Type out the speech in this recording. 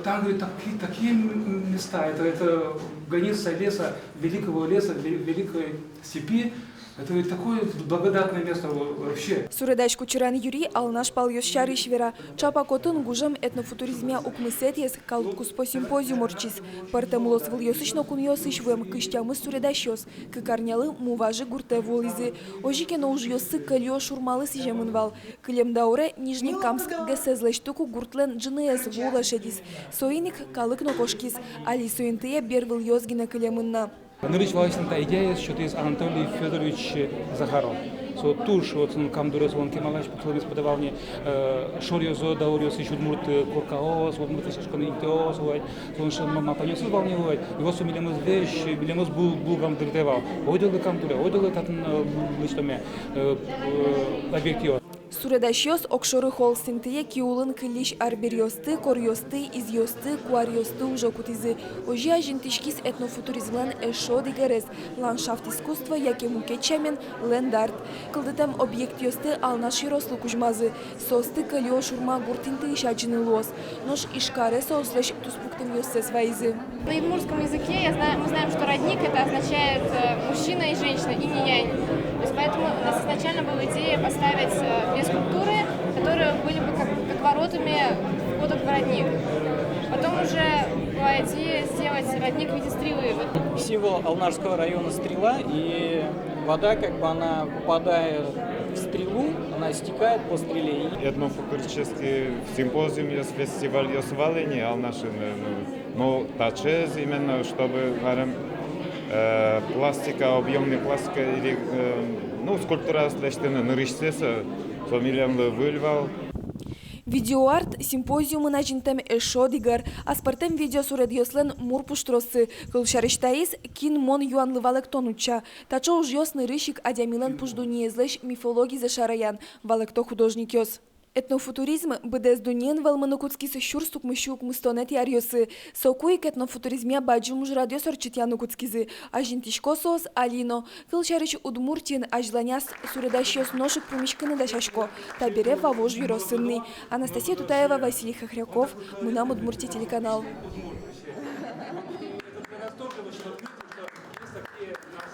там, говорит, такие места, это граница леса, великого леса, великой степи. Это ведь такое благодатное место вообще. Суредач Кучеран Юрий алнаш палйос шаришвера. Чапакотын гужам этнофутуризмя укмысетьес калкус по симпозиум орчис. Партамулос выльосычно куньос ишвем кыштямы суредащос. Кыкарнялы муважи гурте волизы. Ожикено ужьосы кальё шурмалы сижемынвал. Кылемдауре Нижнекамск гэсэзлэштуку гуртлен джынэс волашедис. Соиник калыкно кошкис. Али соинтыя бервыл йозгина кылемынна. Нарисовалась та идея, что это Анатолий Федорович Захаров. So tuż od kamdury słonki malać podchodząc podawalnie szoriozo daurios i siódmurt korkaos, odmurt się szkolny inteos, on się ma panios zwalnie wołać. Jego są milemos wieś, milemos bulgam dyrtewał. Odele kamdury, odele tatn listomie объектив. Суредащос окшоры холстинтые киулын кылиш арберьосты, корьосты, изьосты, куарьосты уже кутизы. Ожи ажинтишкис этнофутуризмлен эшо дигерез, ландшафт искусства, яке мукетчамен лендарт. Кылдытам объектиосты алнаши рослу кужмазы, состы калио шурма гуртинты ишачины лос. Нож ишкаре сослеш туспуктым йоссе свайзы. На удмуртском языке мы знаем, что родник это означает мужчина и женщина, и не янь. То есть поэтому у нас изначально была идея поставить две скульптуры, которые были бы как воротами входа в родник. Потом уже была идея сделать родник в виде стрелы. Символ Алнашского района стрела, и вода, как бы она попадая в стрелу, она стекает по стреле. Этнофутуристический симпозиум есть фестиваль освоения Алнаши, но тачез именно, чтобы пластика, объемная пластика или скульптура слэштена нарисуется, фамилиям выльвал. Видеоарт симпозиумы начинтем эшо дигар, а спартем видео суредьослен мурпуштросы. Кылшариштаис кин мон юанлывалек тонуча. Тачо уж ёсный рыщик адямилен пуждуниезлэш мифологии зашараян, валекто художник ёс. Этнофутуризм бдез дуньен валманукутскис шурстук мышук мустонет ярьосы. Сокуик этнофутуризмя баджумуж радиос орчитянукутскизы. Ажинтишкосос алино. Кылчарич удмуртин ажланяс суредащиос ношик пумишканы дашашко. Табере вавож юросынный. Анастасия Тутаева, Василий Хохряков. Мунам Удмуртия телеканал. Это для нас тоже очень открыто, что есть такие у нас